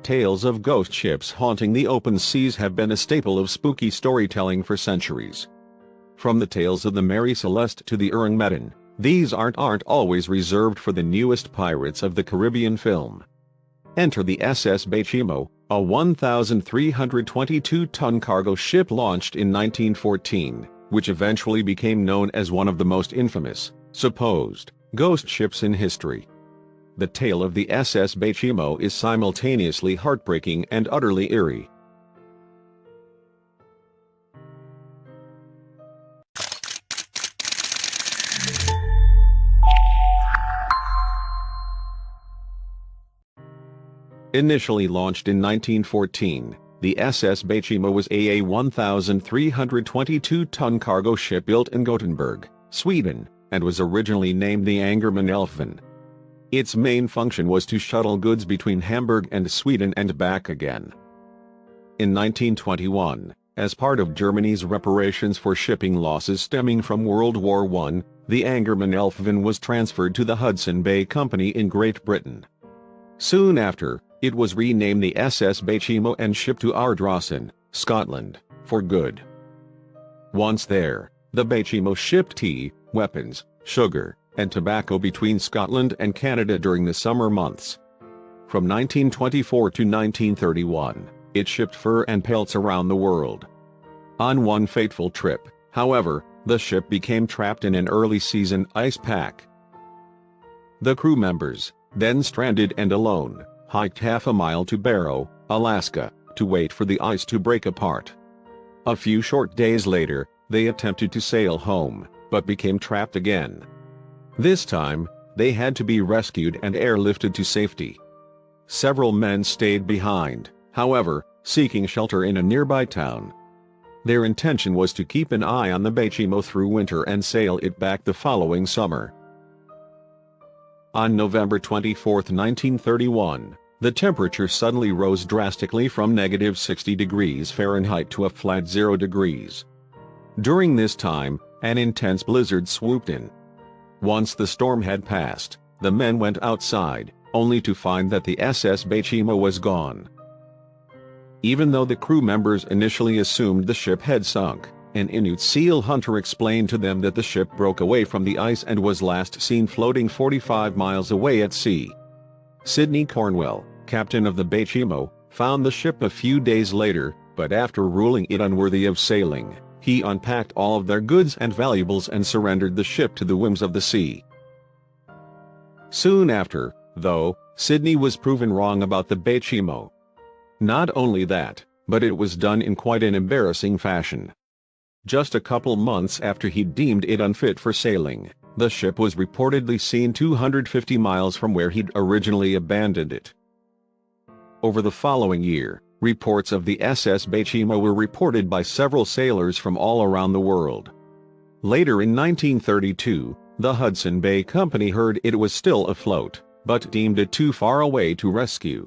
Tales of ghost ships haunting the open seas have been a staple of spooky storytelling for centuries. From the tales of the Mary Celeste to the Unmanned, these aren't always reserved for the newest Pirates of the Caribbean film. Enter the SS Bachimo, a 1,322-ton cargo ship launched in 1914, which eventually became known as one of the most infamous, supposed, ghost ships in history. The tale of the SS Bachimo is simultaneously heartbreaking and utterly eerie. Initially launched in 1914, the SS Bachimo was a 1,322-ton cargo ship built in Gothenburg, Sweden, and was originally named the Unmanned. Its main function was to shuttle goods between Hamburg and Sweden and back again. In 1921, as part of Germany's reparations for shipping losses stemming from World War I, the Unmanned was transferred to the Hudson Bay Company in Great Britain. Soon after, it was renamed the SS Bachimo and shipped to Ardrossan, Scotland, for good. Once there, the Bachimo shipped tea, weapons, sugar, and tobacco between Scotland and Canada during the summer months. From 1924 to 1931, it shipped fur and pelts around the world. On one fateful trip, however, the ship became trapped in an early-season ice pack. The crew members, then stranded and alone, hiked half a mile to Barrow, Alaska, to wait for the ice to break apart. A few short days later, they attempted to sail home, but became trapped again. This time, they had to be rescued and airlifted to safety. Several men stayed behind, however, seeking shelter in a nearby town. Their intention was to keep an eye on the Bachimo through winter and sail it back the following summer. On November 24, 1931, the temperature suddenly rose drastically from -60 degrees Fahrenheit to a flat 0 degrees. During this time, an intense blizzard swooped in. Once the storm had passed, the men went outside, only to find that the SS Bachimo was gone. Even though the crew members initially assumed the ship had sunk, an Inuit seal hunter explained to them that the ship broke away from the ice and was last seen floating 45 miles away at sea. Sidney Cornwell, captain of the Bachimo, found the ship a few days later, but after ruling it unworthy of sailing, he unpacked all of their goods and valuables and surrendered the ship to the whims of the sea. Soon after, though, Sidney was proven wrong about the Bachimo. Not only that, but it was done in quite an embarrassing fashion. Just a couple months after he deemed it unfit for sailing, the ship was reportedly seen 250 miles from where he'd originally abandoned it. Over the following year, reports of the SS Bachimo were reported by several sailors from all around the world. Later in 1932, the Hudson Bay Company heard it was still afloat, but deemed it too far away to rescue.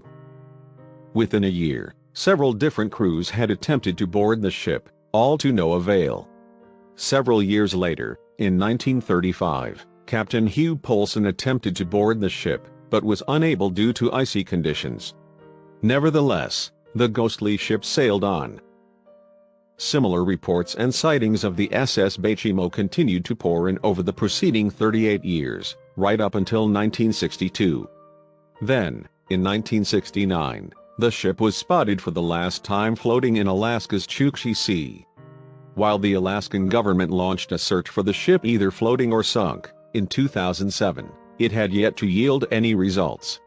Within a year, several different crews had attempted to board the ship, all to no avail. Several years later, in 1935, Captain Hugh Polson attempted to board the ship, but was unable due to icy conditions. Nevertheless, the ghostly ship sailed on. Similar reports and sightings of the SS Bachimo continued to pour in over the preceding 38 years, right up until 1962. Then, in 1969, the ship was spotted for the last time floating in Alaska's Chukchi Sea. While the Alaskan government launched a search for the ship either floating or sunk, in 2007, it had yet to yield any results.